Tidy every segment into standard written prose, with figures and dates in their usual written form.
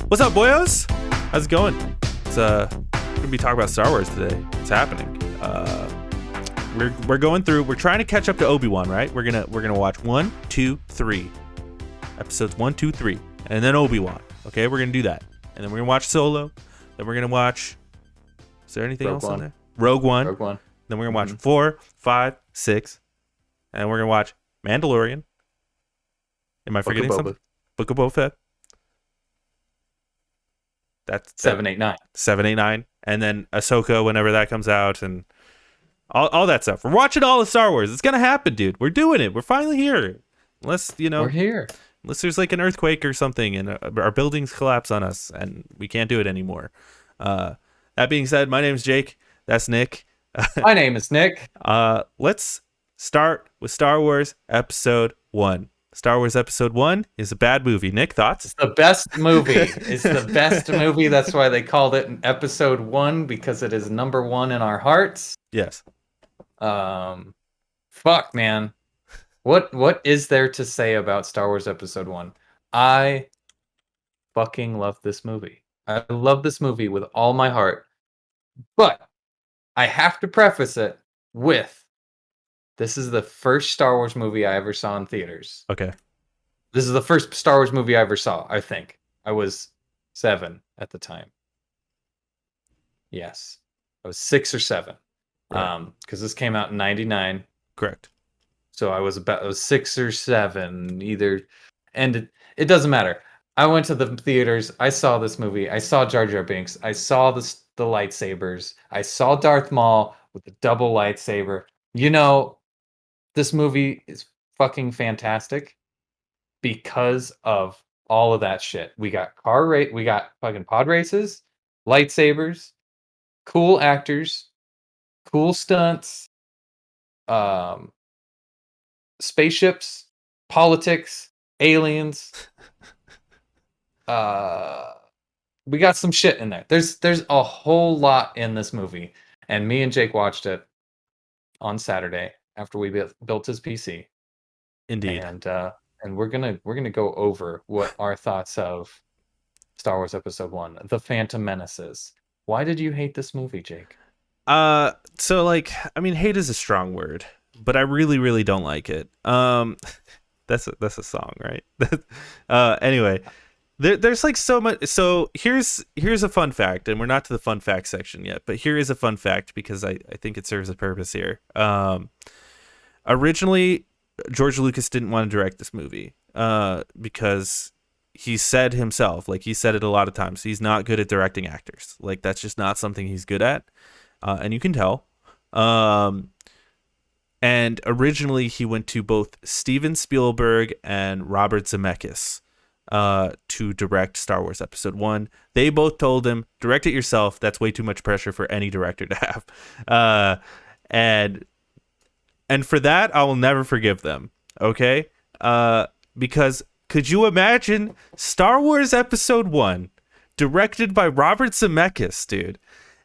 What's up, boyos? How's it going? It's we're gonna be talking about Star Wars today. It's happening. We're going through. We're trying to catch up to Obi-Wan, right? We're gonna watch 1, 2, 3 episodes, 1, 2, 3, and then Obi-Wan. Okay, we're gonna do that, and then we're gonna watch Solo. Then we're gonna watch. Is there anything else on there? Rogue One. Then we're gonna watch 4, 5, 6, and we're gonna watch Mandalorian. Am I forgetting something? Book of Boba Fett. That's 7, 8, 9. 7, 8, 9, and then Ahsoka whenever that comes out, and all that stuff. We're watching all of Star Wars. It's gonna happen, dude. We're doing it. We're finally here. Unless we're here. Unless there's like an earthquake or something, and our buildings collapse on us, and we can't do it anymore. That being said, my name's Jake. That's Nick. My name is Nick. Let's start with Star Wars Episode 1. Star Wars Episode 1 is a bad movie. Nick, thoughts? It's the best movie. It's the best movie. That's why they called it an Episode 1, because it is number 1 in our hearts. Yes. Fuck, man. What is there to say about Star Wars Episode 1? I fucking love this movie. I love this movie with all my heart. But I have to preface it with, this is the first Star Wars movie I ever saw in theaters. Okay. This is the first Star Wars movie I ever saw, I think. I was 7 at the time. Yes. I was 6 or 7. Right. Because this came out in 99. Correct. So I was 6 or 7 either. And it doesn't matter. I went to the theaters. I saw this movie. I saw Jar Jar Binks. I saw the lightsabers. I saw Darth Maul with the double lightsaber. You know, this movie is fucking fantastic because of all of that shit. We got we got fucking pod races, lightsabers, cool actors, cool stunts, spaceships, politics, aliens. We got some shit in there. There's a whole lot in this movie, and me and Jake watched it on Saturday after we built his PC. Indeed. And we're gonna go over what our thoughts of Star Wars Episode 1, The Phantom Menace is. Why did you hate this movie, Jake? So like, I mean, hate is a strong word, but I really, really don't like it. That's a song, right? Anyway, there's like so much. So here's a fun fact, and we're not to the fun fact section yet, but here is a fun fact because I think it serves a purpose here. Originally, George Lucas didn't want to direct this movie because he said himself, like he said it a lot of times, he's not good at directing actors. Like that's just not something he's good at, and you can tell. And originally he went to both Steven Spielberg and Robert Zemeckis to direct Star Wars Episode 1. They both told him, direct it yourself. That's way too much pressure for any director to have. And for that, I will never forgive them. Okay? Because could you imagine Star Wars Episode 1 directed by Robert Zemeckis, dude?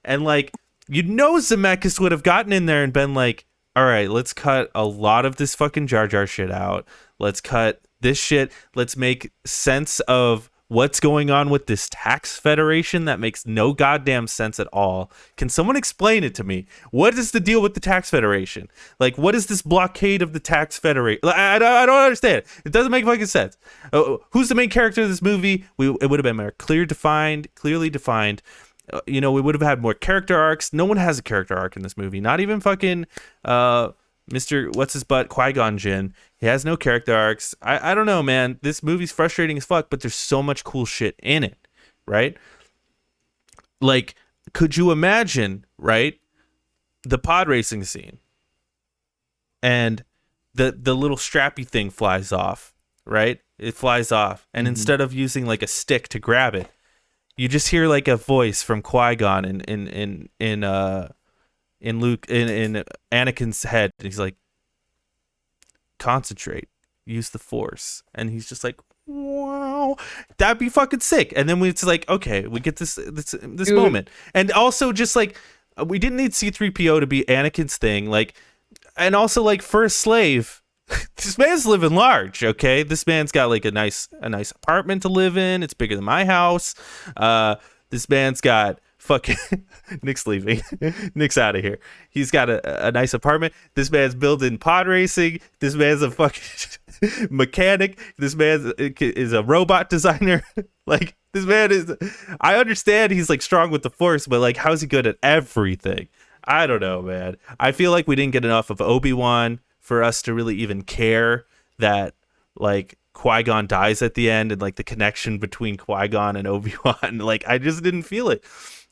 And like, Zemeckis would have gotten in there and been like, all right, let's cut a lot of this fucking Jar Jar shit out. Let's cut this shit. Let's make sense of what's going on with this tax federation that makes no goddamn sense at all. Can someone explain it to me? What is the deal with the tax federation? Like, what is this blockade of the tax federation? I don't understand. It doesn't make fucking sense. Who's the main character of this movie? It would have been more clearly defined. We would have had more character arcs. No one has a character arc in this movie. Not even fucking Mr. What's his butt, Qui-Gon Jinn. He has no character arcs. I don't know, man. This movie's frustrating as fuck, but there's so much cool shit in it, right? Like, could you imagine, right, the pod racing scene, and the little strappy thing flies off, right? It flies off, and instead of using like a stick to grab it, you just hear like a voice from Qui-Gon in Anakin's head. And he's like, concentrate, use the Force. And he's just like, wow, that'd be fucking sick. And then it's like, okay, we get this moment. And also just like, we didn't need C-3PO to be Anakin's thing. Like, and also like for a slave, This man's living large, okay? This man's got like a nice apartment to live in. It's bigger than my house. This man's got fucking Nick's leaving. Nick's out of here. He's got a nice apartment. This man's building pod racing. This man's a fucking mechanic. This man is a robot designer. Like, this man is, I understand he's like strong with the force, but like, how's he good at everything? I don't know, man. I feel like we didn't get enough of Obi-Wan for us to really even care that like Qui-Gon dies at the end, and like the connection between Qui-Gon and Obi-Wan. Like, I just didn't feel it.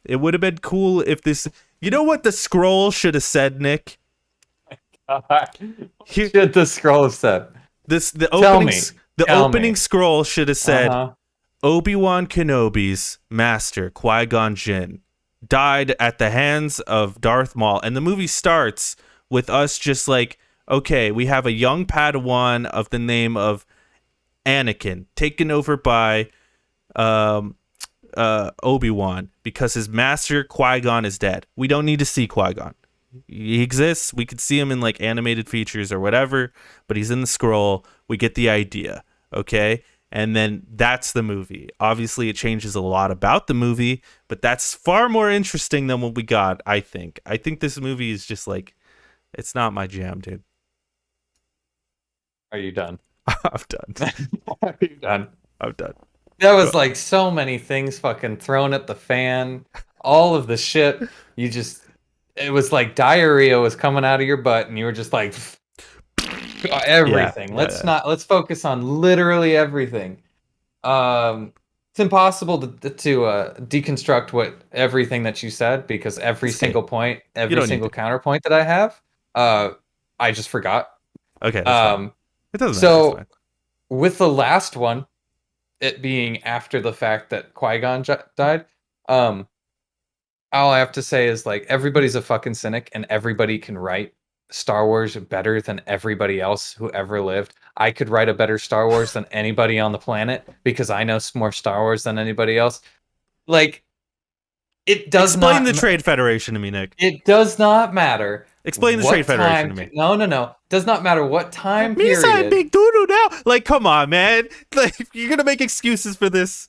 It would have been cool if this, you know what the scroll should have said, Nick? Here, should the scroll have said? The Tell opening me. scroll should have said, Obi-Wan Kenobi's master, Qui-Gon Jinn, died at the hands of Darth Maul. And the movie starts with us just like, okay, we have a young Padawan of the name of Anakin taken over by Obi-Wan because his master Qui-Gon is dead. We don't need to see Qui-Gon. He exists. We could see him in like animated features or whatever, but he's in the scroll. We get the idea, okay? And then that's the movie. Obviously, it changes a lot about the movie, but that's far more interesting than what we got, I think. I think this movie is just like, it's not my jam, dude. Are you done? I'm done. Are you done? I'm done. That was like so many things fucking thrown at the fan. All of the shit. It was like diarrhea was coming out of your butt, and you were just like everything. Let's focus on literally everything. It's impossible to deconstruct everything that you said, because every single point, every single counterpoint that I have, I just forgot. Okay. That's fine. It doesn't so matter. With the last one, it being after the fact that Qui-Gon died, all I have to say is like, everybody's a fucking cynic, and everybody can write Star Wars better than everybody else who ever lived. I could write a better Star Wars than anybody on the planet because I know more Star Wars than anybody else. Like, it does not explain the Trade Federation to me, Nick. It does not matter. Explain the Trade Federation to me. No. Does not matter what time period. Me big doodoo now. Like, come on, man. Like, you're gonna make excuses for this.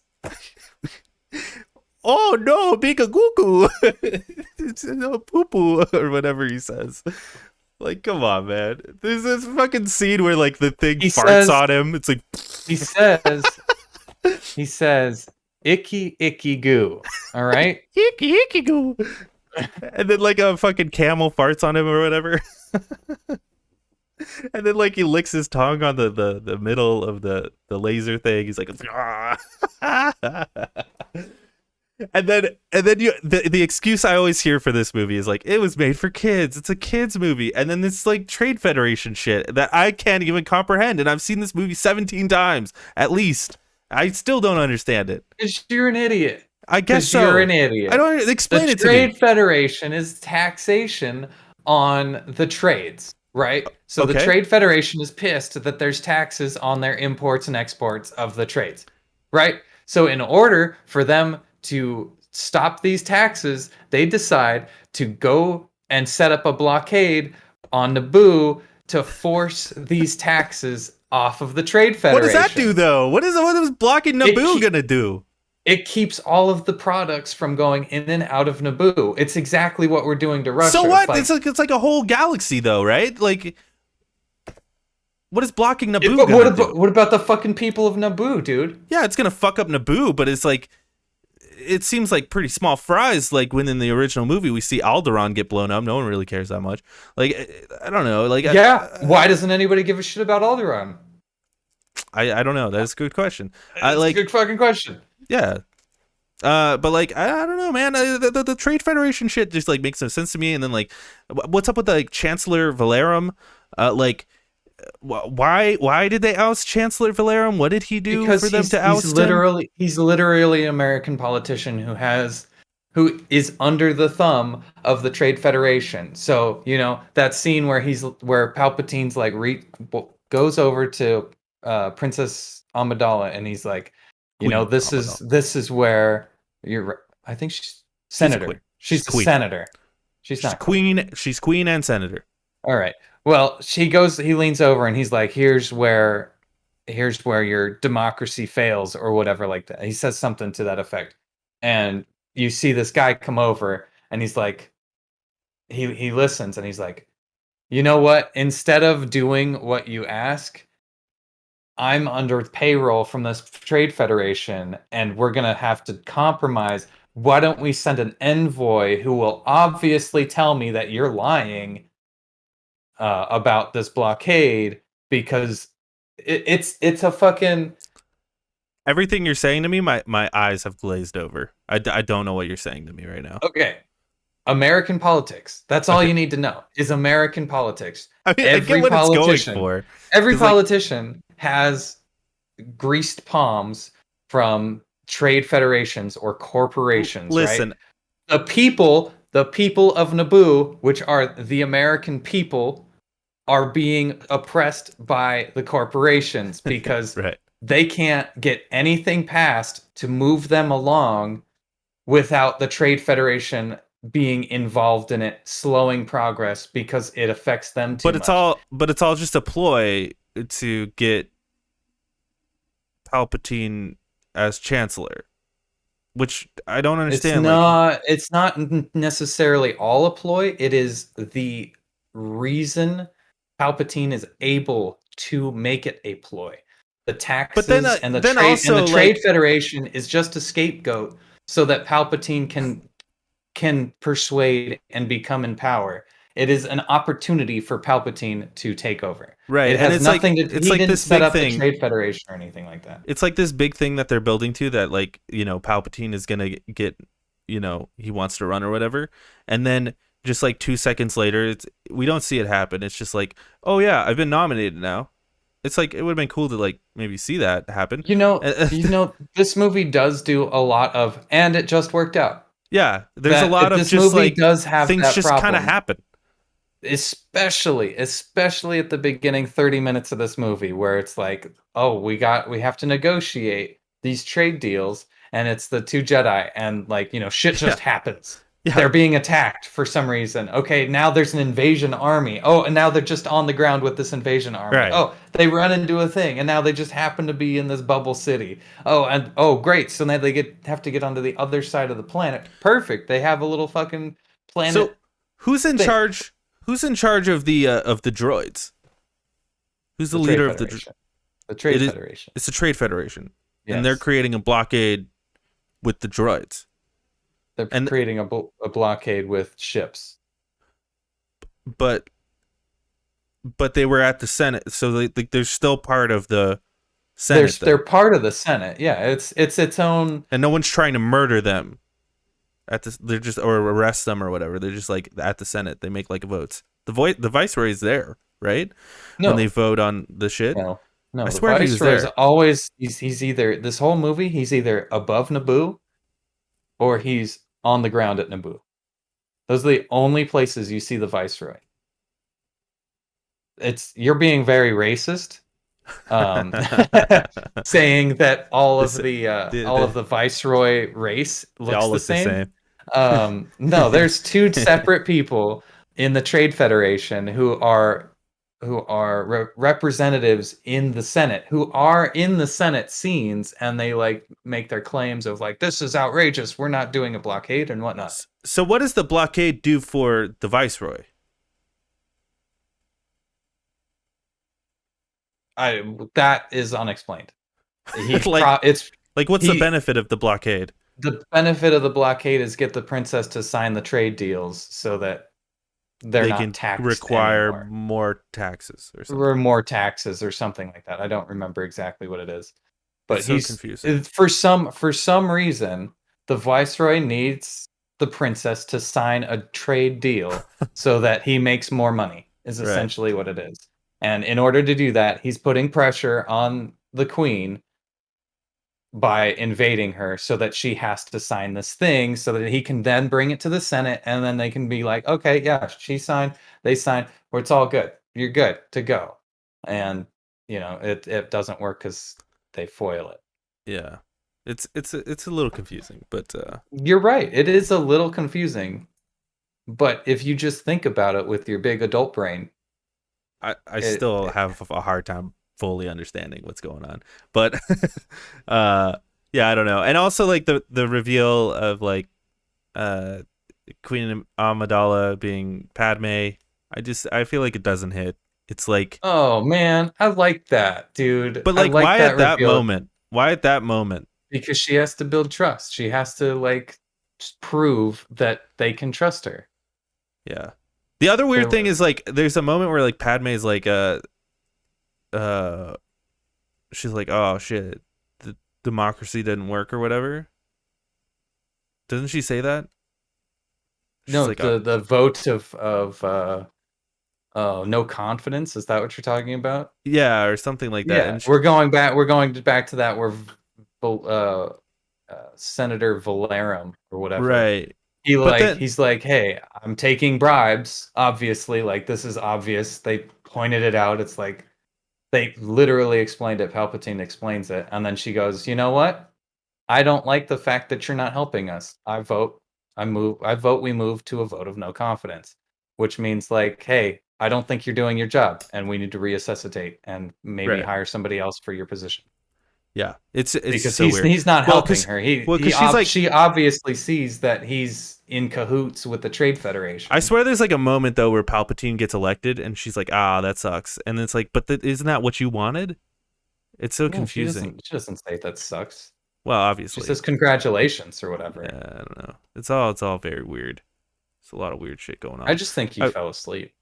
Oh no, big a goo goo. It's a poo poo or whatever he says. Like, come on, man. There's this fucking scene where like the thing farts on him. It's like he says, icky icky goo. All right, icky icky goo. And then like a fucking camel farts on him or whatever. And then like he licks his tongue on the middle of the laser thing. He's like, and then the excuse I always hear for this movie is like, it was made for kids. It's a kids movie. And then this like Trade Federation shit that I can't even comprehend. And I've seen this movie 17 times at least. I still don't understand it. Because you're an idiot. I guess so. You're an idiot. I don't explain it to me. The Trade Federation is taxation on the trades, right? So the Trade Federation is pissed that there's taxes on their imports and exports of the trades, right? So in order for them to stop these taxes, they decide to go and set up a blockade on Naboo to force these taxes off of the Trade Federation. What does that do, though? What is blocking Naboo gonna do? It keeps all of the products from going in and out of Naboo. It's exactly what we're doing to Russia. So what? It's like a whole galaxy, though, right? Like, what is blocking Naboo gonna do? What about the fucking people of Naboo, dude? Yeah, it's gonna fuck up Naboo, but it's like, it seems like pretty small fries. Like when in the original movie we see Alderaan get blown up, no one really cares that much. Like, I don't know. Like, why doesn't anybody give a shit about Alderaan? I don't know. That's a good question. That's a good fucking question. Yeah. But like, I don't know, man. The Trade Federation shit just like makes no sense to me. And then like, what's up with like Chancellor Valerum? Like, why did they oust Chancellor Valerum? What did he do for them to oust him? He's literally an American politician who is under the thumb of the Trade Federation. So, you know, that scene where Palpatine's like goes over to Princess Amidala and he's like, you know, this is where I think she's senator. She's the senator. She's not queen. She's queen and senator. All right. Well, he leans over and he's like, here's where your democracy fails or whatever like that. He says something to that effect. And you see this guy come over and he's like, he listens and he's like, you know what? Instead of doing what you ask, I'm under payroll from this trade federation and we're going to have to compromise. Why don't we send an envoy who will obviously tell me that you're lying about this blockade because it's a fucking Everything you're saying to me, my eyes have glazed over. I don't know what you're saying to me right now. okay. American politics. That's all Okay. you need to know is American politics. I mean, I get Every what it's going politician, for. every 'Cause, like, politician has greased palms from trade federations or corporations, right? listen, The people of Naboo, which are the American people, are being oppressed by the corporations because right. they can't get anything passed to move them along without the Trade Federation being involved in it, slowing progress because it affects them too much. But it's all just a ploy to get Palpatine as chancellor, which I don't It's understand. Like, not it's not necessarily all a ploy. It is the reason Palpatine is able to make it a ploy. The but taxes and then the also Trade like, Federation is just a scapegoat so that Palpatine can persuade and become in power. It is an opportunity for Palpatine to take over. right, It and has nothing to it's he like didn't this set big up the thing. Trade Federation or anything like that. It's like this big thing that they're building to, that, like, you know, Palpatine is gonna get, you know, he wants to run or whatever, and then just like 2 seconds later, we don't see it happen. It's just like, oh yeah, I've been nominated now. It's like, it would have been cool to like maybe see that happen. This movie does do a lot of, and it just worked out. Yeah, there's a lot of This just movie like does have things that just kind of problem, happen. especially at the beginning 30 minutes of this movie where it's like, oh, we have to negotiate these trade deals, and it's the two Jedi, and like, shit Yeah, just happens. yeah, They're being attacked for some reason. Okay, now there's an invasion army. Oh, and now they're just on the ground with this invasion army. right. Oh, they run into a thing, and now they just happen to be in this bubble city. Oh, and oh, great. So now they have to get onto the other side of the planet. Perfect. They have a little fucking So planet who's in thing. charge? Who's in charge of the droids? Who's the The Trade leader of Federation. The it Trade is Federation. it's the Trade Federation, and they're Yes. creating a blockade with the droids. They're And creating a blockade with ships. but they were at the Senate, so they're still part of the Senate They're then, part of the Senate. Yeah, it's its own. and no one's trying to murder them at this. They're just, or arrest them or whatever. They're just like at the Senate. They make like votes. The viceroy's there, right? When they No, vote on the shit. no, I no. The swear he was Viceroy is there. always he's either this whole movie he's either above Naboo or he's on the ground at Naboo. Those are the only places you see the Viceroy. You're being very racist, um, saying that all of This the Viceroy race they all looks the look the same. same. No, there's two separate people in the Trade Federation who are representatives in the Senate, who are in the Senate scenes, and they like make their claims of like, this is outrageous. We're not doing a blockade and whatnot. So what does the blockade do for the viceroy? That is unexplained. like It's what's the he benefit of the blockade? the benefit of the blockade is get the princess to sign the trade deals so that they're They not can taxed require anymore. more taxes or something. Or more taxes or something like that. I don't remember exactly what it is. But It's so confusing. for some reason, the viceroy needs the princess to sign a trade deal so that he makes more money, is Right. essentially what it is. And in order to do that, he's putting pressure on the queen by invading her so that she has to sign this thing so that he can then bring it to the Senate, and then they can be like, okay, yeah, she signed, they signed, or it's all good. You're good to go. And it doesn't work because they foil it. Yeah. It's a little confusing, but You're right. It is a little confusing, but if you just think about it with your big adult brain, I It, still have a hard time fully understanding what's going on. But uh yeah, I don't know. And also like the reveal of like uh Queen Amidala being Padme, I feel like it doesn't hit. It's like, oh man, I like that, dude. but I like like why that at that reveal moment? Why at that moment? because she has to build trust. She has to like just prove that they can trust her. Yeah. The other weird thing There, is like there's a moment where like Padme's like uh she's like, "Oh shit. The democracy didn't work or whatever." Doesn't she say that? She's no, like, the vote of no confidence. Is that what you're talking about? yeah, or something like that. Yeah, And we're going back. We're going back to that where Senator Valerum or whatever. right. But then He's like, hey, I'm taking bribes. Obviously, like this is obvious. They pointed it out. It's like they literally explained it. Palpatine explains it, and then she goes, you know what? I don't like the fact that you're not helping us. I vote. I vote. We move to a vote of no confidence, which means like, hey, I don't think you're doing your job, and we need to resuscitate and maybe right. hire somebody else for your position Yeah. It's because so weird. he's not Well, helping her. cuz she's like, She obviously sees that he's in cahoots with the Trade I Federation. swear there's like a moment though where Palpatine gets elected and she's like, "Ah, that sucks." And it's like, "But isn't that what you wanted?" It's so No, confusing. She doesn't say that sucks. Well, She obviously. says congratulations or whatever. Yeah, I don't know. It's all very weird. It's a lot of weird shit going I on. just think you I, fell asleep.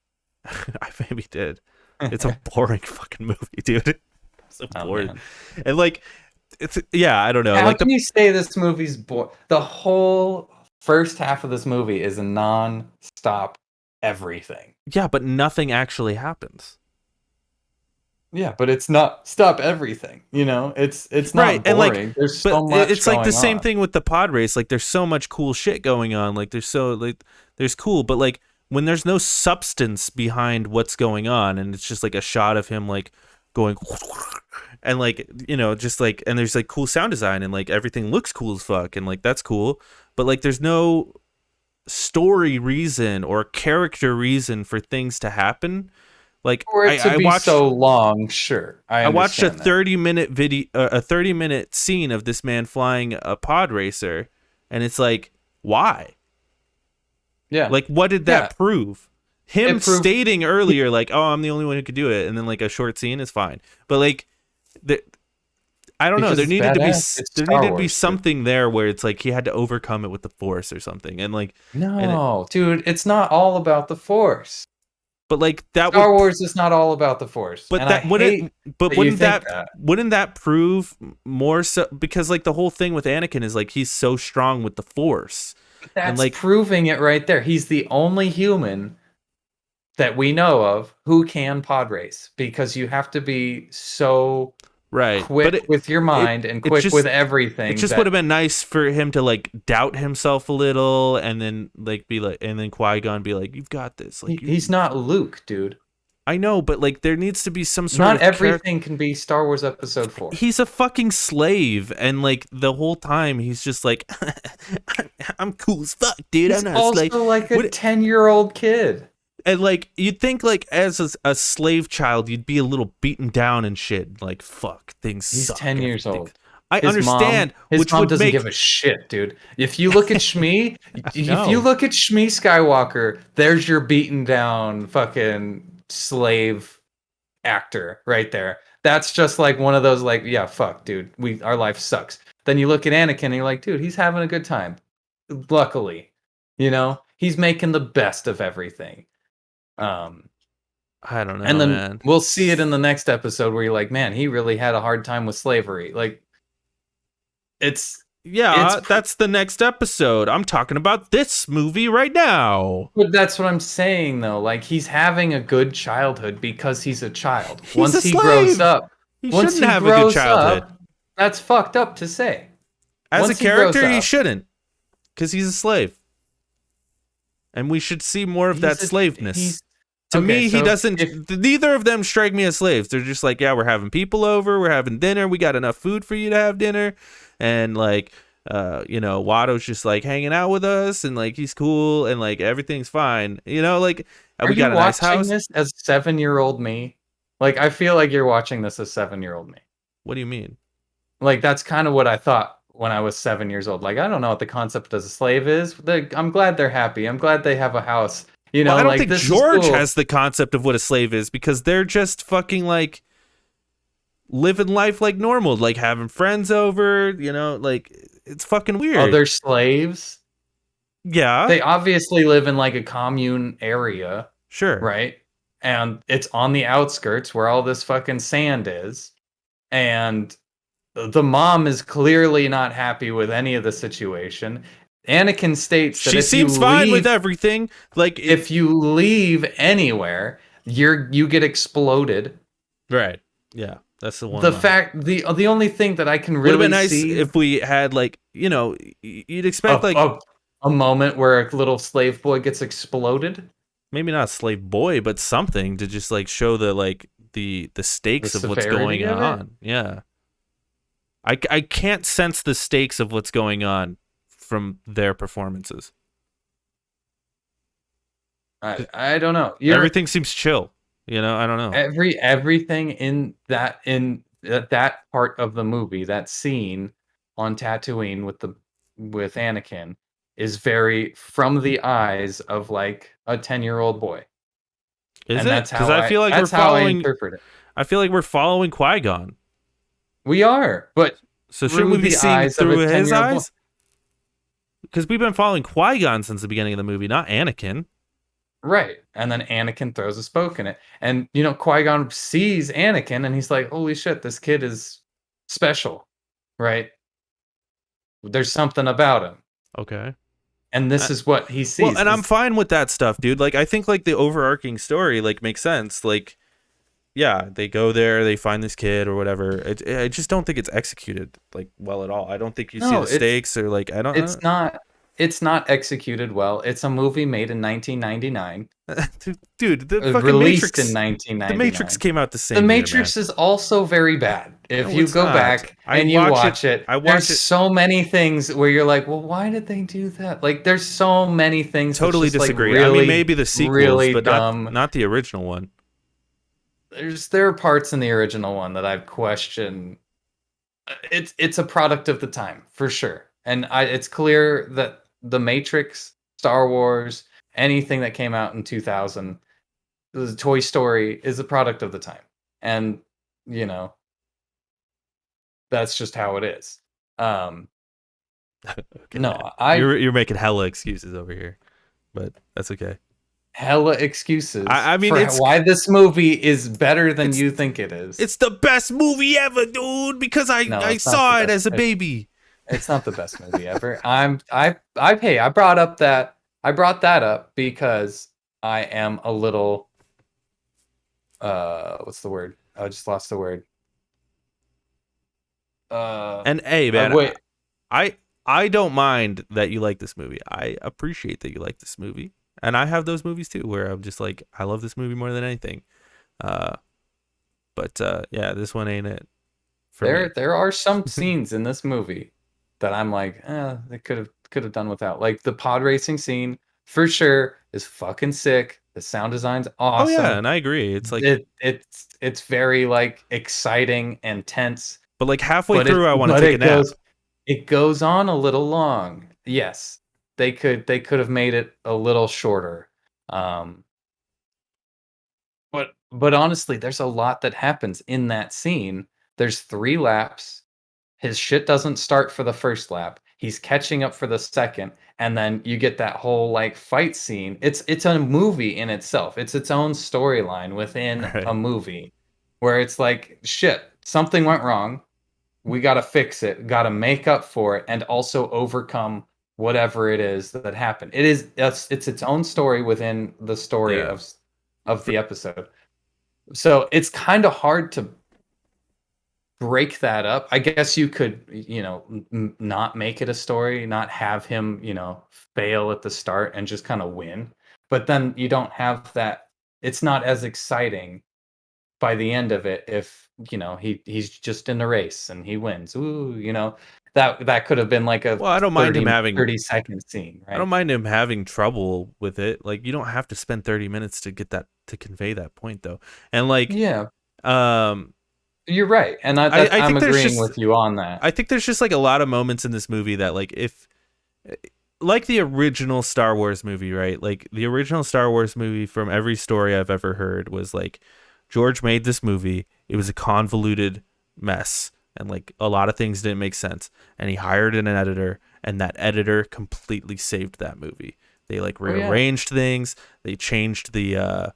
I maybe did. It's a boring fucking movie, dude. I'm so Oh bored. man. And like, it's yeah, I don't know. How Like can you say this movie's the whole first half of this movie is a non-stop everything. yeah, but nothing actually happens. Yeah, but it's not stop everything. You know, it's Right, not and like, boring. There's but so much it's like the going same on. thing with the pod race. Like, there's so much cool shit going on. Like, there's cool, but like when there's no substance behind what's going on, and it's just like a shot of him like going, and like just like, and there's like cool sound design, and like everything looks cool as fuck, and like that's cool, but like there's no story reason or character reason for things to happen. Like For it to I be watched so long, sure, I I watched a understand that. 30-minute video, a 30-minute scene of this man flying a pod racer, and it's like, why? Yeah, Like, what did yeah. that prove? Him It proved stating earlier, like, "Oh, I'm the only one who could do it," and then like a short scene is fine, but like, the, I don't know. because There it's needed to be badass. It's there Star needed to be Wars, dude. something there where it's like he had to overcome it with the Force or something, and like, and it, No, dude, it's not all about the Force. but like that would Star Wars is not all about the Force, But and I that hate wouldn't. But that you think that. wouldn't that prove more so? Because like the whole thing with Anakin is like he's so strong with the Force, and That's like proving it right there. He's the only human that we know of who can pod race because you have to be so right. quick But with your mind and it quick with it everything just would that have been nice for him to like doubt himself a little, and then like be like, and then Qui-Gon be like, "You've got this." Like he's not Luke, dude. I know, but like there needs to be some sort Not of character. everything can be Star Wars Episode 4. He's a fucking slave, and like the whole time he's just like, "I'm cool as fuck, dude. He's I'm not a slave." also like a What? 10-year-old kid. And like you'd think like as a slave child you'd be a little beaten down and shit, like fuck things He's suck. 10 years old. I understand, His which mom would doesn't make give a shit, dude. If you look at Shmi, if you no look at Shmi Skywalker, there's your beaten down fucking slave actor right there. That's just like one of those like, yeah, fuck, dude. Our life sucks. Then you look at Anakin and you're like, dude, he's having a good time. Luckily, he's making the best of everything. I don't And know, then man. we'll see it in the next episode where you're like, man, he really had a hard time with slavery. Like, it's Yeah, that's the next episode. I'm talking about this movie right now. but that's what I'm saying though. Like, he's having a good childhood because he's a child. He's a slave. He Once shouldn't he have a good grows childhood. up, that's fucked up to say. As Once a he grows character, he up, shouldn't, because he's a slave, and we should see more of that slaveness. he's To okay, me, he so doesn't. Neither of them strike me as slaves. They're just like, yeah, we're having people over, we're having dinner, we got enough food for you to have dinner, and like, Watto's just like hanging out with us and like he's cool and like everything's fine. Like Are we you got a nice watching house. this as 7-year-old me? Like, I feel like you're watching this as 7-year-old me. What do you mean? Like, that's kind of what I thought when I was 7 years old. Like, I don't know what the concept of a slave is. I'm glad they're happy. I'm glad they have a house. Well, I don't Like, think this is George cool. has the concept of what a slave is because they're just fucking like living life like normal, like having friends over, like it's fucking weird. Other slaves, Yeah, they obviously live in like a commune area, sure. right? And it's on the outskirts where all this fucking sand is. And the mom is clearly not happy with any of the situation. Anakin states that She seems fine with everything. Like if you leave anywhere, you get exploded. right. Yeah, that's the one The line. fact the only thing that I can Would have been really nice see if we had like, you'd expect a, like a a moment where a little slave boy gets exploded, maybe not a slave boy, but something to just like show the the stakes of what's severity going of it. on. Yeah. I can't sense the stakes of what's going on from their performances. I don't know. Everything seems chill. I don't know. Everything in that part of the movie, that scene on Tatooine with Anakin is very from the eyes of like a 10-year-old boy. Is And it? Because I feel like we're that's how I following. interpret it. I feel like we're following Qui-Gon. We are, but So shouldn't through we be the seeing eyes of through a his 10-year-old boy. eyes? Because we've been following Qui-Gon since the beginning of the movie, not Anakin. Right. And then Anakin throws a spoke in it. And Qui-Gon sees Anakin and he's like, "Holy shit, this kid is special." Right? There's something about him. Okay. And Uh, this is what he well, sees. and I'm fine with that stuff, dude. Like, I think like the overarching story like makes sense. Like, yeah, they go there, they find this kid or whatever. I just don't think it's executed like well at all. I don't think you see No, the stakes or like I don't. it's not executed well. It's a movie made in 1999, Dude, the fucking released in Matrix. The Matrix 1999. came out the The same year, man. Matrix is also very bad. If No, you it's go not. back I and you watch it. watch it, I there's watch it. so many things where you're like, well, why did they do that? Like, there's so many things that's Totally just like disagree. I mean, really, maybe the sequels, really but not dumb. not the original one. There are parts in the original one that I've questioned. It's a product of the time for sure, and it's clear that the Matrix, Star Wars, anything that came out in 2000, the Toy Story is a product of the time, and you know that's just how it is. Um, Okay. no, I You're making hella excuses over here, but that's okay. hella excuses I mean, for why this movie is better than it's you think it is. it's the best movie ever, dude. Because I No, I it's not the saw it best. as a baby. It's not the best movie ever. Hey, I brought that up because I am a little what's the word? I just lost the word. Uh And hey, man, wait. I I don't mind that you like this movie. I appreciate that you like this movie, and I have those movies too where I'm just like, I love this movie more than anything. Uh, but yeah, this one ain't it for me. There are some scenes in this movie that I'm like, they could have done without. Like the pod racing scene for sure is fucking sick. The sound design's Oh yeah, awesome. and I agree. It's like, It's very like exciting and tense. but like halfway But it through, I want to but take a it nap. goes on a little long. Yes. They could have made it a little shorter. Um but honestly, there's a lot that happens in that scene. There's 3 laps. His shit doesn't start for the first lap. He's catching up for the second, and then you get that whole like fight scene. It's a movie in itself. It's its own storyline within a Right. movie where it's like, shit, something went wrong. We got to fix it, got to make up for it, and also overcome whatever it is that happened. It's its own story within the story Yeah. of the episode. So it's kind of hard to break that up. I guess you could, not make it a story, not have him, fail at the start and just kind of win. But then you don't have that. It's not as exciting by the end of it if he's just in the race and he wins. Ooh. that could have been like a Well, I don't mind him 30 having 30-second scene, I don't right? mind him having trouble with it. Like you don't have to spend 30 minutes to get that to convey that point though. And like Yeah, um you're right, and I I'm think there's agreeing just with you on that. I think there's just like a lot of moments in this movie that like if like the original Star Wars movie, right? Like the original Star Wars movie from every story I've ever heard was like George made this movie. It was a convoluted mess and like a lot of things didn't make sense and he hired an editor and that editor completely saved that movie. They like Oh yeah, rearranged things, they changed the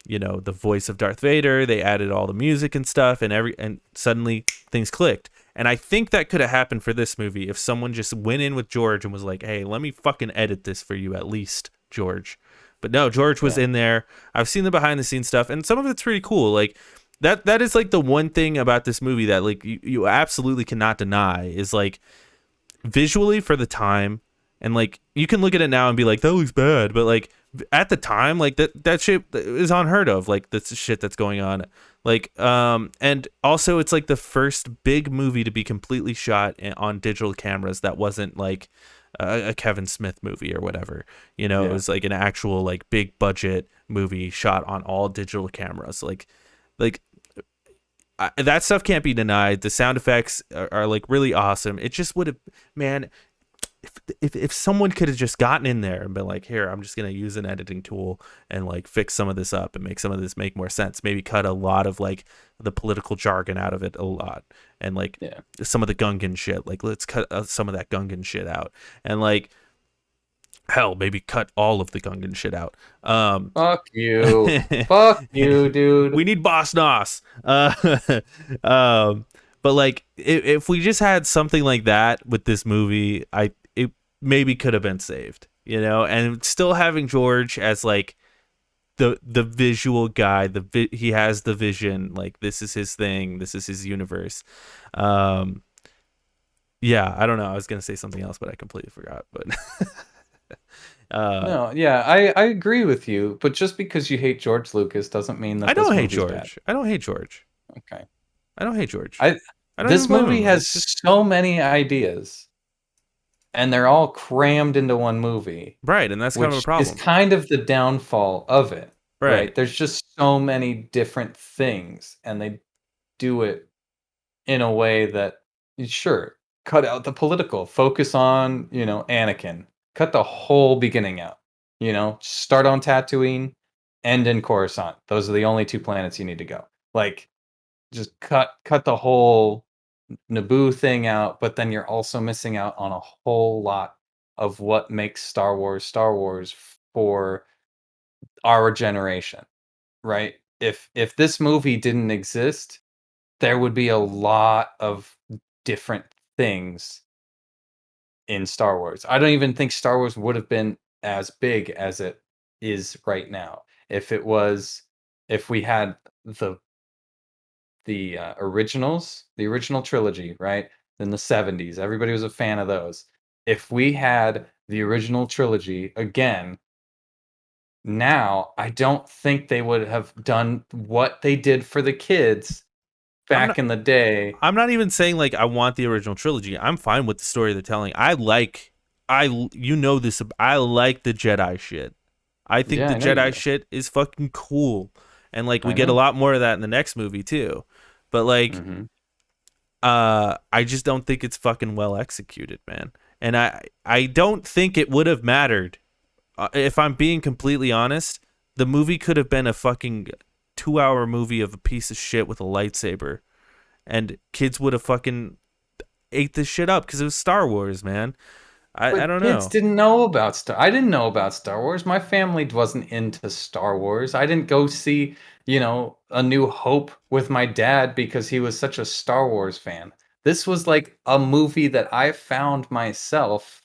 the voice of Darth Vader, they added all the music and stuff and suddenly things clicked. And I think that could have happened for this movie if someone just went in with George and was like, "Hey, let me fucking edit this for you at least, George." But no, George was yeah. in there. I've seen the behind the scenes stuff, and some of it's pretty cool. Like that is like the one thing about this movie that like you absolutely cannot deny is like visually for the time, and like you can look at it now and be like that looks bad, but like at the time like that shit is unheard of, like that's the shit that's going on, like and also it's like the first big movie to be completely shot on digital cameras that wasn't like a Kevin Smith movie or whatever, it Yeah. was like an actual like big budget movie shot on all digital cameras, like that stuff can't be denied. The sound effects are like really awesome. It just would have, man. If someone could have just gotten in there and been like, here, I'm just gonna use an editing tool and like fix some of this up and make some of this make more sense. Maybe cut a lot of like the political jargon out of it a lot, and like Yeah. some of the Gungan shit. Like let's cut some of that Gungan shit out, and like hell, maybe cut all of the Gungan shit out. Fuck you. Fuck you, dude. We need Boss Noss. But like, if we just had something like that with this movie, it maybe could have been saved, and still having George as like the visual guy, he has the vision, like this is his thing, this is his universe. Um, yeah, I don't know. I was gonna say something else, but I completely forgot. But uh, No, yeah, I agree with you, but just because you hate George Lucas doesn't mean I that don't this hate movie's bad. George. I don't hate George. Okay. I don't hate George. I I don't even This love movie him. has It's just so many ideas and they're all crammed into one movie, right, and that's kind of a which is problem. kind of the downfall of it, Right. right? There's just so many different things and they do it in a way that sure, cut out the political, focus on, Anakin. Cut the whole beginning out. Start on Tatooine, end in Coruscant. Those are the only two planets you need to go. Like just cut the whole Naboo thing out, but then you're also missing out on a whole lot of what makes Star Wars for our generation, right? If this movie didn't exist, there would be a lot of different things in Star Wars. I don't even think Star Wars would have been as big as it is right now if we had the originals, the original trilogy, right? In the 70s, everybody was a fan of those. If we had the original trilogy again, now I don't think they would have done what they did for the kids I'm back not in the day. I'm not even saying like I want the original trilogy. I'm fine with the story they're telling. This, I like the Jedi shit. I think Yeah, the I know you Jedi do. shit is fucking cool. And like we I get a know. lot more of that in the next movie too. But like Mhm. I just don't think it's fucking well executed, man. And I don't think it would have mattered. If I'm being completely honest, the movie could have been a fucking 2-hour movie of a piece of shit with a lightsaber, and kids would have fucking ate this shit up because it was Star Wars, man. I But don't kids know. didn't know about I didn't know about Star Wars. My family wasn't into Star Wars. I didn't go see, A New Hope with my dad because he was such a Star Wars fan. This was like a movie that I found myself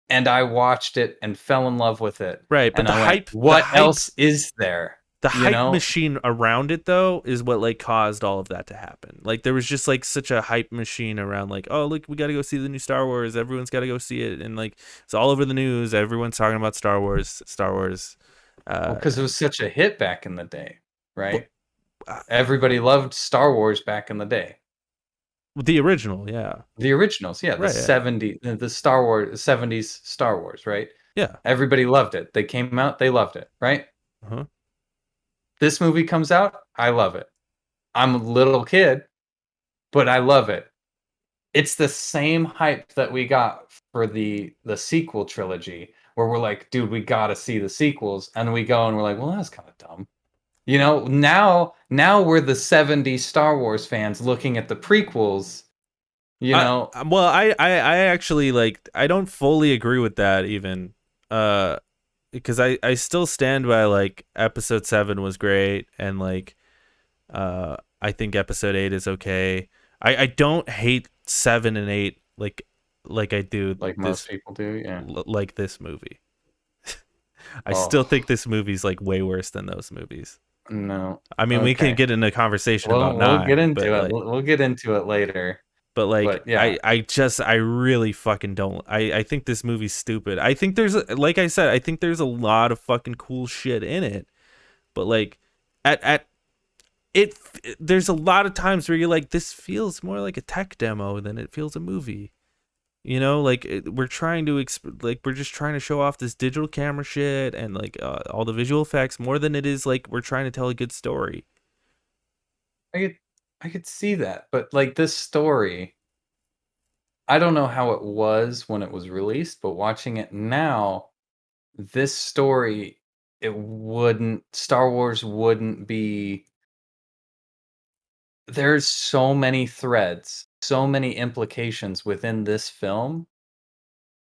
and I watched it and fell in love with it. Right, but And I went, "What else is there?" the You hype know? machine around it though is what like caused all of that to happen. Like there was just like such a hype machine around like, oh look, we got to go see the new Star Wars. Everyone's got to go see it, and like it's all over the news. Everyone's talking about Star Wars. Star Wars. Well, Uh, because it was such a hit back in the day, but right? Everybody loved Star Wars back in the day. The original, yeah. The originals, yeah, the Right, yeah. 70 the Star Wars 70s Star Wars, right? Yeah. Everybody loved it. They came out, they loved it, right? Uh-huh. This movie comes out, I love it. I'm a little kid, but I love it. It's the same hype that we got for the sequel trilogy, where we're like, dude, we gotta see the sequels, and we go and we're like, well, that's kind of dumb. You know, now we're the 70s Star Wars fans looking at the prequels, you know, Well, I actually like I don't fully agree with that even. Uh because I still stand by like episode 7 was great and like I think episode 8 is okay. I don't hate 7 and 8 like I do like most this people do, yeah. like this movie. I still Oh, think this movie's like way worse than those movies. no. I mean, we can Okay. get into a conversation Well, about we'll get 9, into it. We'll get into it later. but But yeah, I really fucking don't. I think this movie's stupid. I think there's like I said, I think there's a lot of fucking cool shit in it. But like at it there's a lot of times where you're like, this feels more like a tech demo than it feels a movie. You know, like we're trying to like we're just trying to show off this digital camera shit and like all the visual effects more than it is like we're trying to tell a good story. I could I could see that. But like this story, I don't know how it was when it was released, but watching it now, this story, it wouldn't Star Wars wouldn't be there's so many threads, so many implications within this film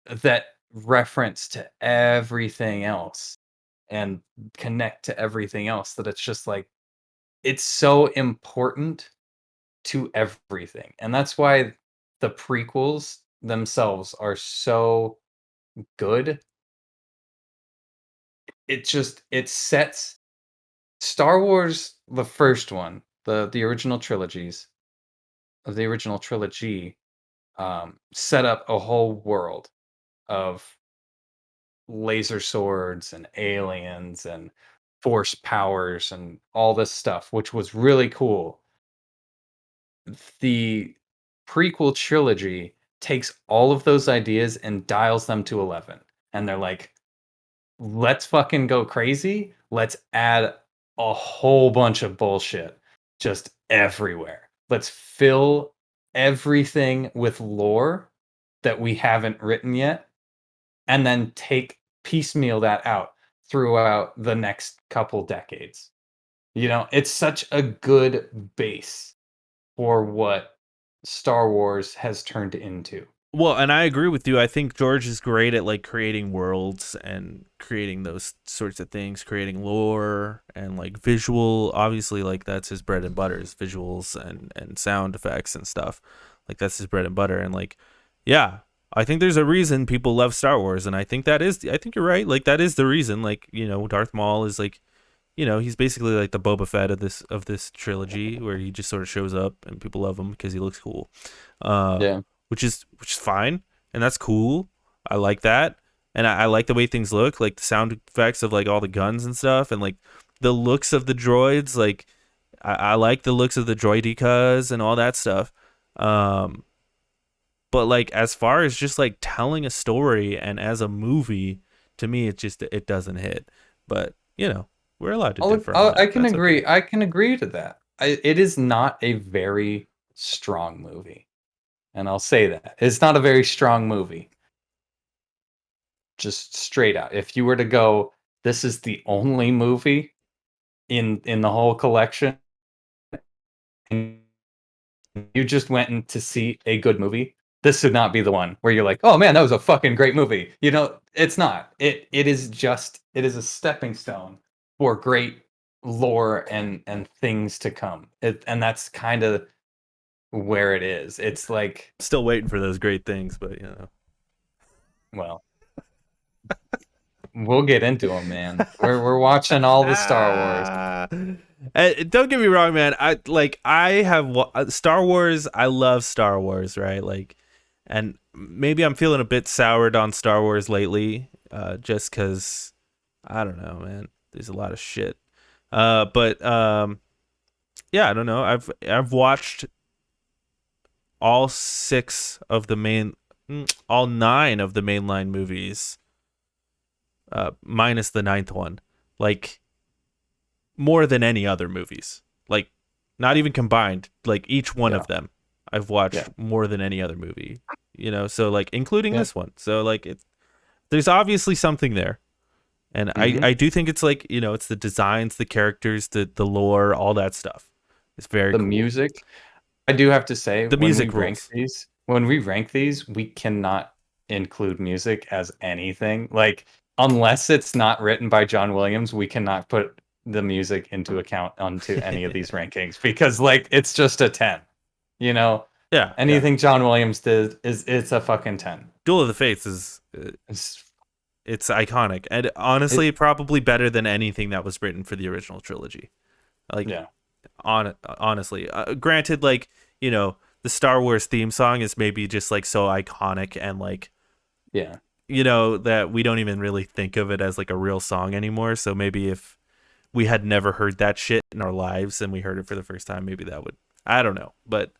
that reference to everything else and connect to everything else that it's just like it's so important to everything. And that's why the prequels themselves are so good. It sets Star Wars, the first one, the original trilogies of the original trilogy, set up a whole world of laser swords and aliens and force powers and all this stuff, which was really cool. The prequel trilogy takes all of those ideas and dials them to 11. And they're like, let's fucking go crazy. Let's add a whole bunch of bullshit just everywhere. Let's fill everything with lore that we haven't written yet and then take piecemeal that out throughout the next couple decades. You know, it's such a good base for what Star Wars has turned into. Well, and I agree with you. I think George is great at like creating worlds and creating those sorts of things, creating lore and like visual. Obviously, like that's his bread and butter, is visuals and sound effects and stuff. Like that's his bread and butter. And like, yeah, I think there's a reason people love Star Wars, and I think that is. I think you're right. Like that is the reason. Like Darth Maul is like, he's basically like the Boba Fett of this trilogy, where he just sort of shows up and people love him because he looks cool. Uh, Yeah. which is fine, and that's cool. I like that, and I like the way things look, like the sound effects of like all the guns and stuff, and like the looks of the droids. Like I like the looks of the droidicas and all that stuff. Um, but like as far as just like telling a story and as a movie, to me it doesn't hit. But we're allowed to differ on I that. can That's okay. agree. I can agree to that. It is not a very strong movie, and I'll say that it's not a very strong movie. Just straight out. If you were to go, this is the only movie in the whole collection, and you just went in to see a good movie, this would not be the one where you're like, "Oh man, that was a fucking great movie." You know, it's not. It is a stepping stone for great lore and things to come. And that's kind of where it is. It's like, Still waiting for those great things, but well, we'll get into them, man. We're watching all the Star Wars. Don't get me wrong, man. I have Star Wars. I love Star Wars, right? Like, and maybe I'm feeling a bit soured on Star Wars lately, just because I don't know, man. There's a lot of shit. But yeah, I don't know. I've watched all six of the main, all nine of the mainline movies, minus the ninth one, like more than any other movies. Like not even combined. Like each one Yeah. of them, I've Yeah. watched more than any other movie. You know, so like including Yeah. this one. So like there's obviously something there. And Hmm. I do think it's like, you know, it's the designs, the characters, the lore, all that stuff. It's very The cool. music, I do have to say, The music rules. when we rank these, we cannot include music as anything. Like, unless it's not written by John Williams, we cannot put the music into account onto any of these rankings because, like, it's just a 10. You know, Yeah, yeah. anything John Williams did is it's a fucking 10. Duel of the Fates is It's it's iconic and honestly it, probably better than anything that was written for the original trilogy. Like yeah, honestly, granted, like you know, the Star Wars theme song is maybe just like so iconic and like yeah, you know that we don't even really think of it as like a real song anymore. So maybe if we had never heard that shit in our lives and we heard it for the first time, maybe that would I don't know, but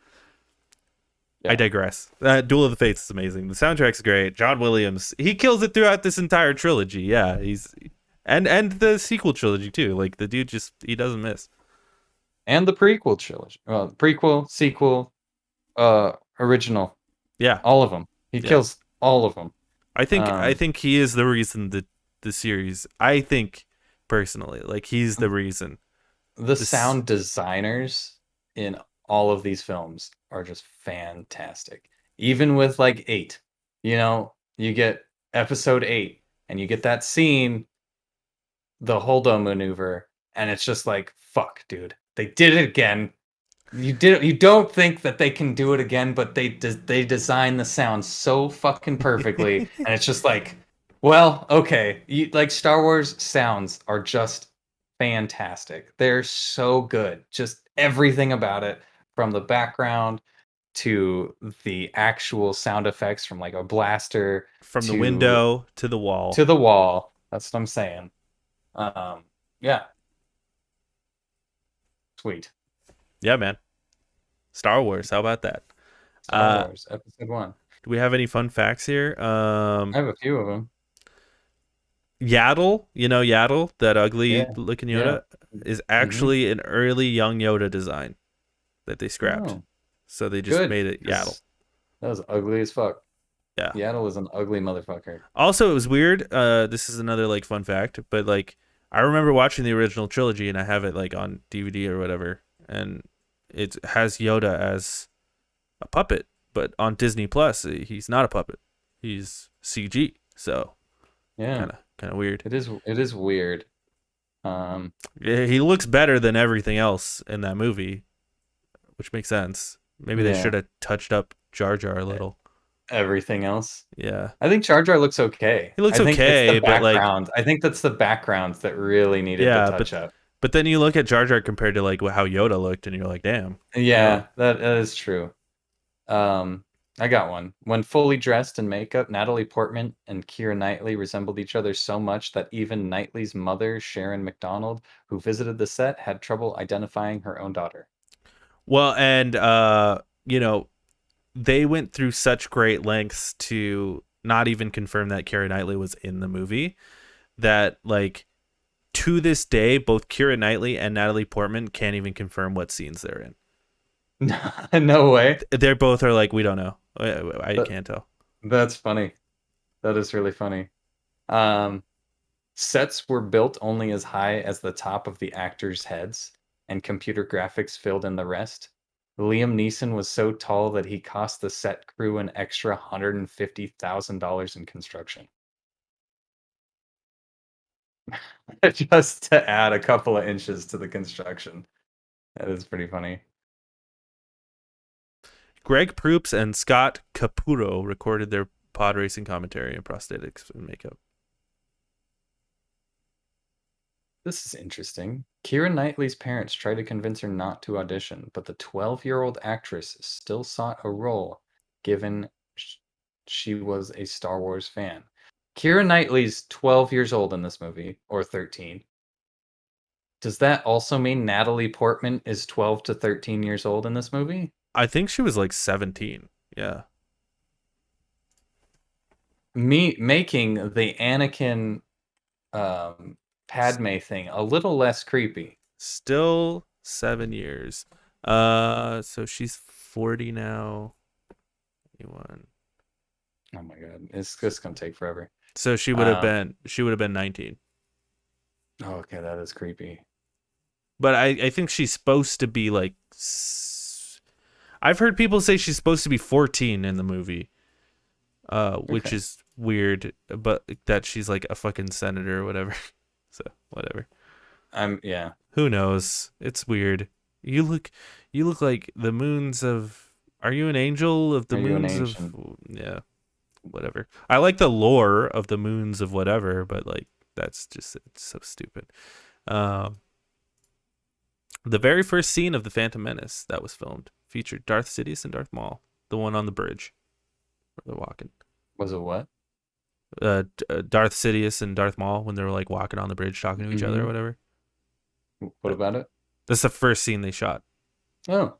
I yeah. digress. Duel of the Fates is amazing. The soundtrack's great. John Williams, he kills it throughout this entire trilogy. Yeah, he's and the sequel trilogy too. Like the dude just he doesn't miss. And the prequel trilogy, well, prequel, sequel, original, Yeah, all of them. He yeah. kills all of them. I Um, think he is the reason the series. I think personally, like he's the reason. the This sound designers in all of these films are just fantastic. Even with like 8, you get episode 8 and you get that scene, the Holdo maneuver, and it's just like, fuck, dude. They did it again. You don't think that they can do it again, but they design the sound so fucking perfectly, and it's just like, well, okay, like Star Wars sounds are just fantastic. They're so good, just everything about it, from the background to the actual sound effects, from like a blaster from the to window to the wall. the wall. That's what I'm saying. Yeah, sweet. Yeah, man. Star Wars. How about that? Star Uh, Wars Episode 1. do we have any fun facts here? I have a few of them. Yaddle, you know Yaddle, that ugly Yeah, looking yeah. Yoda, is Mm-hmm. actually an early young Yoda design that they scrapped. Oh, So they just good. made it Yaddle. 'Cause that was ugly as fuck. Yeah. Yaddle is an ugly motherfucker. Also, it was weird. This is another like fun fact, but like I remember watching the original trilogy and I have it like on DVD or whatever, and it has Yoda as a puppet, but on Disney Plus, he's not a puppet. He's CG. So Yeah, kind of weird. it is weird. Um, Yeah, he looks better than everything else in that movie, which makes sense. Maybe they yeah. should have touched up Jar Jar a little. Everything else. Yeah, I think Jar Jar looks okay. he looks I think it's the okay, but like, background. I think that's the backgrounds that really needed the yeah, touch up. but then you look at Jar Jar compared to like how Yoda looked, and you're like, damn, you know, Yeah, that is true. Um, I got one. When fully dressed in makeup, Natalie Portman and Keira Knightley resembled each other so much that even Knightley's mother, Sharon McDonald, who visited the set, had trouble identifying her own daughter. well, and you know, they went through such great lengths to not even confirm that Keira Knightley was in the movie that like to this day, both Keira Knightley and Natalie Portman can't even confirm what scenes they're in. No way. They're both are like, we don't know. I That, can't tell. that's funny. That is really funny. Um, Sets were built only as high as the top of the actors' heads, and computer graphics filled in the rest. Liam Neeson was so tall that he cost the set crew an extra $150,000 in construction. Just to add a couple of inches to the construction. That is pretty funny. Greg Proops and Scott Caputo recorded their pod racing commentary and prosthetics and makeup. This is interesting. Keira Knightley's parents tried to convince her not to audition, but the 12-year-old actress still sought a role given she was a Star Wars fan. Keira Knightley's 12 years old in this movie, or 13. Does that also mean Natalie Portman is 12 to 13 years old in this movie? I think she was like 17. Yeah. Me making the Anakin Padme thing a little less creepy. Still 7 years. So she's 40 now. 21. Oh my god, it's just gonna take forever. So Um, she would have been 19. oh, okay, that is creepy. But I think she's supposed to be like I've heard people say she's supposed to be 14 in the movie. Which Okay, is weird, but that she's like a fucking senator or whatever. So, whatever. yeah. Who knows? It's weird. You look you look like the moons of are you an angel of the Are you an moons of ancient? yeah, whatever. I like the lore of the moons of whatever, but like that's just it's so stupid. Um the very first scene of the Phantom Menace that was filmed featured Darth Sidious and Darth Maul, the one on the bridge where they're walking. Was it what? Darth Sidious and Darth Maul when they were like walking on the bridge talking to each other or Hmm. whatever. What about it? That's the first scene they shot. Oh,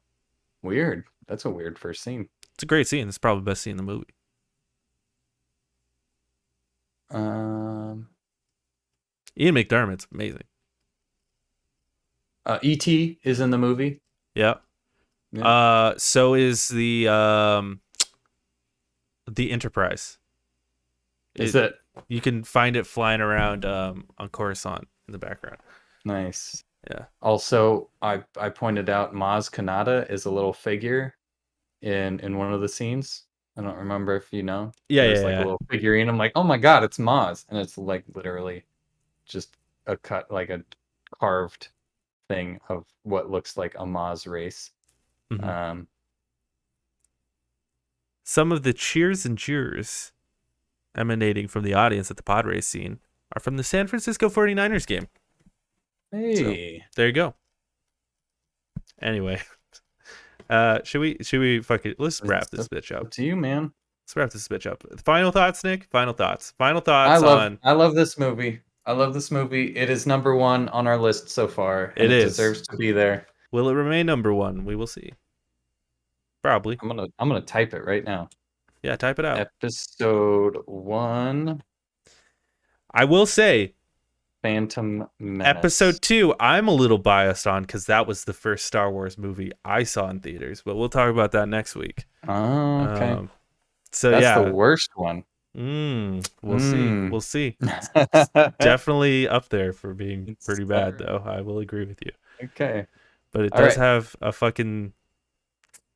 weird. That's a weird first scene. It's a great scene. It's probably the best scene in the movie. Um, Ian McDermott's amazing. E.T. is in the movie. Yeah. Yeah. So is the Enterprise. Is It it you can find it flying around on Coruscant in the background. nice? Yeah. Also, I pointed out Maz Kanata is a little figure in one of the scenes. I don't remember if you know. Yeah, There's yeah, like a yeah. little figurine. I'm like, oh my god, it's Maz, and it's like literally just a cut, like a carved thing of what looks like a Maz race. Hmm. Um, Some of the cheers and jeers emanating from the audience at the pod race scene are from the San Francisco 49ers game. So hey, there you go. Anyway, should we fuck it? Let's wrap it's this bitch up. up to you, man. Let's wrap this bitch up. Final thoughts, Nick. Final thoughts on I love this movie. I love this movie. It is number one on our list so far, and it it is. deserves to be there. Will it remain number one? We will see. Probably. I'm gonna type it right now. Yeah, type it out. Episode 1, I will say Phantom Menace. episode 2, I'm a little biased on because that was the first Star Wars movie I saw in theaters, but we'll talk about that next week. Oh, okay. So That's the yeah, worst one. we'll see. Mm. We'll see. It's definitely up there for being It's pretty bad, though. I will agree with you. okay. But it All does right. have a fucking.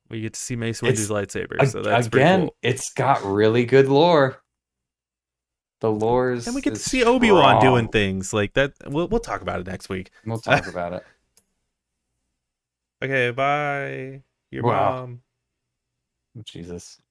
We get to see Mace Windu's It's lightsaber, so that's pretty again, cool. it's got really good lore. The lore And we get to is see Obi-Wan doing strong. things like that. We'll talk about it next week. We'll talk about it. Okay, bye. Your Wow. mom. Jesus.